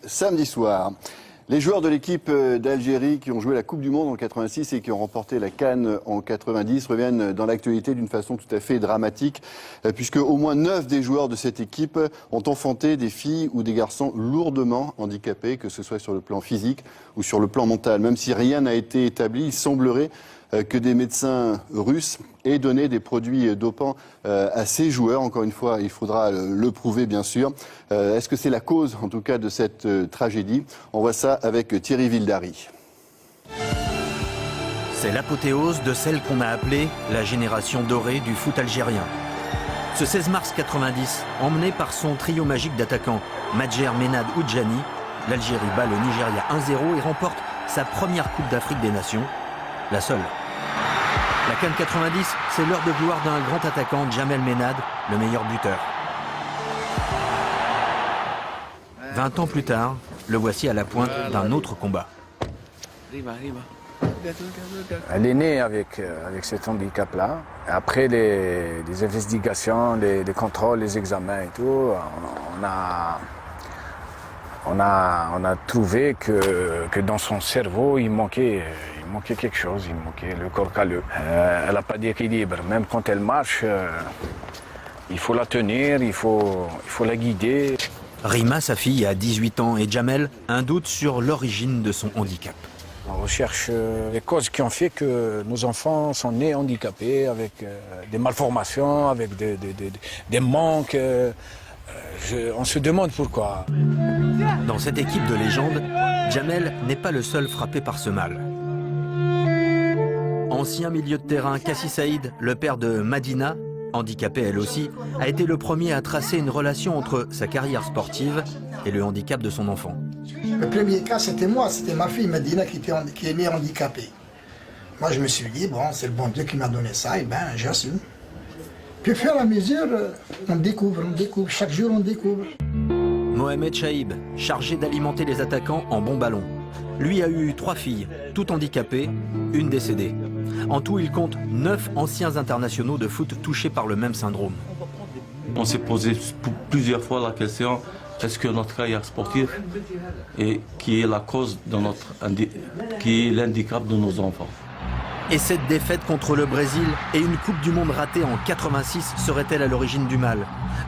samedi soir. Les joueurs de l'équipe d'Algérie qui ont joué la Coupe du Monde en 86 et qui ont remporté la CAN en 90 reviennent dans l'actualité d'une façon tout à fait dramatique, puisque au moins 9 des joueurs de cette équipe ont enfanté des filles ou des garçons lourdement handicapés, que ce soit sur le plan physique ou sur le plan mental. Même si rien n'a été établi, il semblerait que des médecins russes aient donné des produits dopants à ces joueurs. Encore une fois, il faudra le prouver, bien sûr. Est-ce que c'est la cause, en tout cas, de cette tragédie? On voit ça avec Thierry Vildary. C'est l'apothéose de celle qu'on a appelée la génération dorée du foot algérien. Ce 16 mars 90, emmené par son trio magique d'attaquants, Madjer, Menad, Oudjani, l'Algérie bat le Nigeria 1-0 et remporte sa première Coupe d'Afrique des Nations, la seule. La CAN 90, c'est l'heure de gloire d'un grand attaquant, Djamel Menad, le meilleur buteur. 20 ans plus tard, le voici à la pointe d'un autre combat. Elle est née avec cet handicap-là. Après les investigations, les contrôles, les examens et tout, on a trouvé que dans son cerveau, il manquait quelque chose, il manquait le corps calleux. Elle n'a pas d'équilibre. Même quand elle marche, il faut la tenir, il faut la guider. Rima, sa fille, a 18 ans et Djamel, un doute sur l'origine de son handicap. On recherche les causes qui ont fait que nos enfants sont nés handicapés, avec des malformations, avec des manques. On se demande pourquoi. Dans cette équipe de légende, Djamel n'est pas le seul frappé par ce mal. Ancien milieu de terrain, Kassi Saïd, le père de Madina, handicapée elle aussi, a été le premier à tracer une relation entre sa carrière sportive et le handicap de son enfant. Le premier cas, c'était moi, c'était ma fille Madina qui est née handicapée. Moi, je me suis dit, bon, c'est le bon Dieu qui m'a donné ça, et ben, j'assume. Puis, au fur et à mesure, on découvre, chaque jour on découvre. Mohamed Chaïb, chargé d'alimenter les attaquants en bons ballons. Lui a eu 3 filles, toutes handicapées, une décédée. En tout, il compte 9 anciens internationaux de foot touchés par le même syndrome. On s'est posé plusieurs fois la question, est-ce que notre carrière sportive est qui est la cause de qui est l'handicap de nos enfants? Et cette défaite contre le Brésil et une Coupe du Monde ratée en 86 serait-elle à l'origine du mal?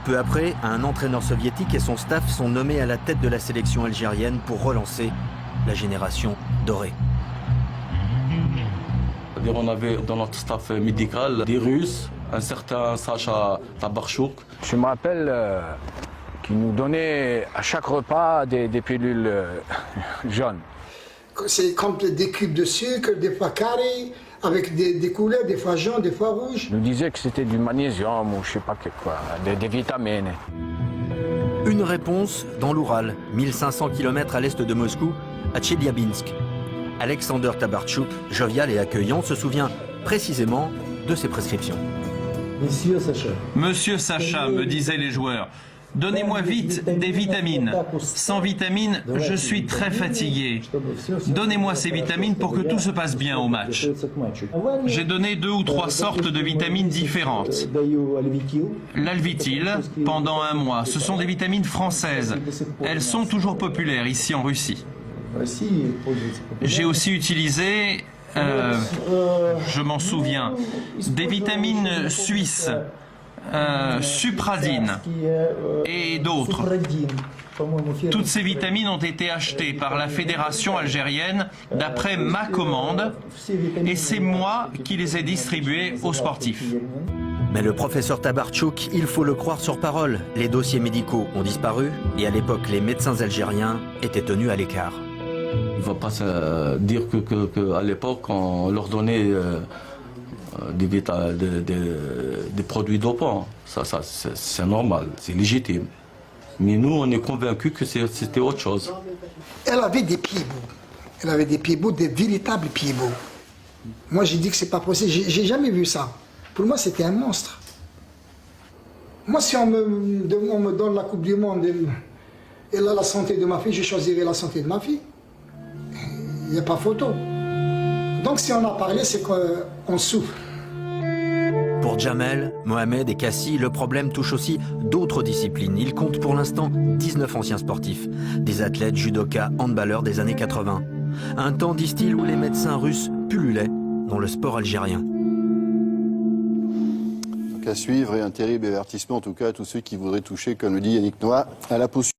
Peu après, un entraîneur soviétique et son staff sont nommés à la tête de la sélection algérienne pour relancer la génération dorée. On avait dans notre staff médical des Russes, un certain Sacha Tabarchouk. Je me rappelle qu'il nous donnait à chaque repas des pilules jaunes. C'est comme des cubes de sucre, des fois carrés, avec des couleurs, des fois jaunes, des fois rouges. Il nous disait que c'était du magnésium ou je sais pas quoi, des vitamines. Une réponse dans l'Oural, 1500 km à l'est de Moscou, à Tcheliabinsk. Alexander Tabarchouk, jovial et accueillant, se souvient précisément de ses prescriptions. Monsieur Sacha, me disaient les joueurs, donnez-moi vite des vitamines. Sans vitamines, je suis très fatigué. Donnez-moi ces vitamines pour que tout se passe bien au match. J'ai donné 2 ou 3 sortes de vitamines différentes. L'Alvitil, pendant 1 mois, ce sont des vitamines françaises. Elles sont toujours populaires ici en Russie. J'ai aussi utilisé, je m'en souviens, des vitamines suisses, Supradine et d'autres. Toutes ces vitamines ont été achetées par la fédération algérienne d'après ma commande et c'est moi qui les ai distribuées aux sportifs. Mais le professeur Tabarchouk, il faut le croire sur parole, les dossiers médicaux ont disparu et à l'époque les médecins algériens étaient tenus à l'écart. Il ne va pas se dire qu'à l'époque, on leur donnait des produits dopants. Ça c'est normal, c'est légitime. Mais nous, on est convaincus que c'était autre chose. Elle avait des pieds beaux. Elle avait des pieds beaux, des véritables pieds beaux. Moi, j'ai dit que c'est pas possible. J'ai jamais vu ça. Pour moi, c'était un monstre. Moi, si on me donne la Coupe du Monde et là, la santé de ma fille, je choisirais la santé de ma fille. Il n'y a pas photo. Donc si on a parlé, c'est qu'on souffre. Pour Djamel, Mohamed et Kassi, le problème touche aussi d'autres disciplines. Il compte pour l'instant 19 anciens sportifs, des athlètes, judokas, handballeurs des années 80. Un temps, disent-ils, où les médecins russes pullulaient dans le sport algérien. Donc à suivre, et un terrible avertissement en tout cas à tous ceux qui voudraient toucher, comme le dit Yannick Noah, à la potion.